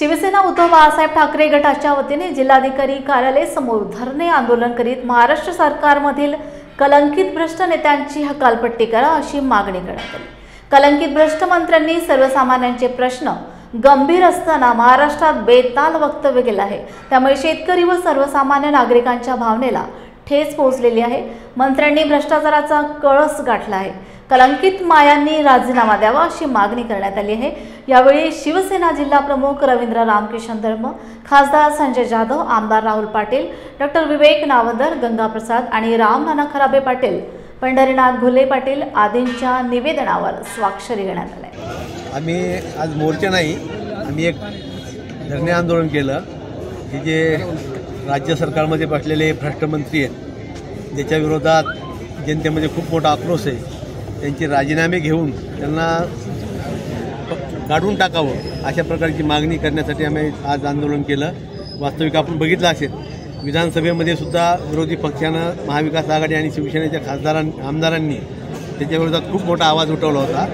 शिवसेना उद्धव बाळासाहेब ठाकरे गटाच्या वतीने जिल्हाधिकारी कार्यालय समोर धरणे आंदोलन करीत महाराष्ट्र सरकारमधील कलंकित भ्रष्ट नेत्यांची हकालपट्टी करा अशी मागणी करण्यात आली। कलंकित भ्रष्ट मंत्र्यांनी सर्वसामान्यांचे प्रश्न गंभीर असताना महाराष्ट्रात बेताल वक्तव्य केले आहे। त्यामुळे शेतकरी व सर्वसामान्य नागरिकांच्या भावनेला ठेच पोहोचलेली आहे। मंत्र्यांनी भ्रष्टाचाराचा कळस गाठला आहे। कलंकित मायांनी राजीनामा द्यावा अशी मागणी करण्यात आली आहे। यावेळी शिवसेना जिल्हा प्रमुख रवींद्र रामकिशन धर्म, खासदार संजय जाधव, आमदार राहुल पाटील, डॉक्टर विवेक नावंदर, गंगाप्रसाद आणि राम नाना खराबे पाटील, पंढरीनाथ घुले पाटील आदींच्या निवेदनावर स्वाक्षरी करण्यात आली। आम्ही आज मोर्चा नाही, आम्ही एक धरणे आंदोलन केलं की जे राज्य सरकारमध्ये बसलेले भ्रष्ट मंत्री आहेत ज्याच्या विरोधात जनतेमध्ये खूप मोठा आक्रोश आहे, त्यांचे राजीनामे घेऊन त्यांना काढून टाकावं अशा प्रकारची मागणी करण्यासाठी आम्ही आज आंदोलन केलं। वास्तविक आपण बघितलं असेल विधानसभेमध्ये सुद्धा विरोधी पक्षानं महाविकास आघाडी आणि शिवसेनेच्या आमदारांनी त्याच्या विरोधात खूप मोठा आवाज उठवला होता,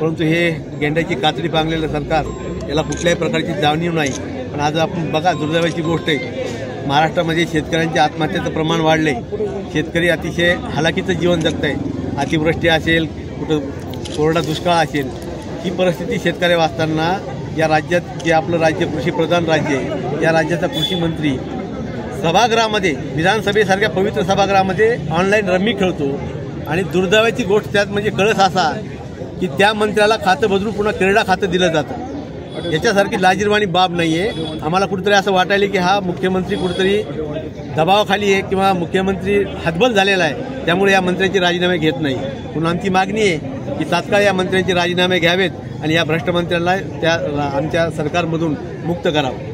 परंतु हे गेंड्याची कातडी पांगलेलं सरकार याला कुठल्याही प्रकारची जाणीव नाही। पण आज आपण बघा, दुर्दैवाची गोष्ट आहे, महाराष्ट्रामध्ये शेतकऱ्यांच्या आत्महत्येचं प्रमाण वाढले, शेतकरी अतिशय हालाकीचं जीवन जगत आहे। अतिवृष्टी असेल, कुठं कोरडा दुष्काळ असेल, ही परिस्थिती शेतकरी वाचताना या राज्यात जे आपलं राज्य कृषीप्रधान राज्य आहे, या राज्याचा कृषी मंत्री सभागृहामध्ये विधानसभेसारख्या पवित्र सभागृहामध्ये ऑनलाईन रम्मी खेळतो। आणि दुर्दैवाची गोष्ट त्यात म्हणजे कळस असा की त्या मंत्र्याला खातं बदलून पुन्हा क्रीडा खातं दिलं जातं। याच्यासारखी लाजिरवाणी बाब नाही आहे। आम्हाला कुठेतरी असं वाटायला की हा मुख्यमंत्री कुठेतरी दबावाखाली आहे किंवा मुख्यमंत्री हतबल झालेला आहे, त्यामुळे या मंत्र्यांचे राजीनामे घेत नाही। म्हणून आमची मागणी आहे की तात्काळ या मंत्र्यांचे राजीनामे घ्यावेत आणि या भ्रष्ट मंत्र्यांना त्या आमच्या सरकारमधून मुक्त करावं।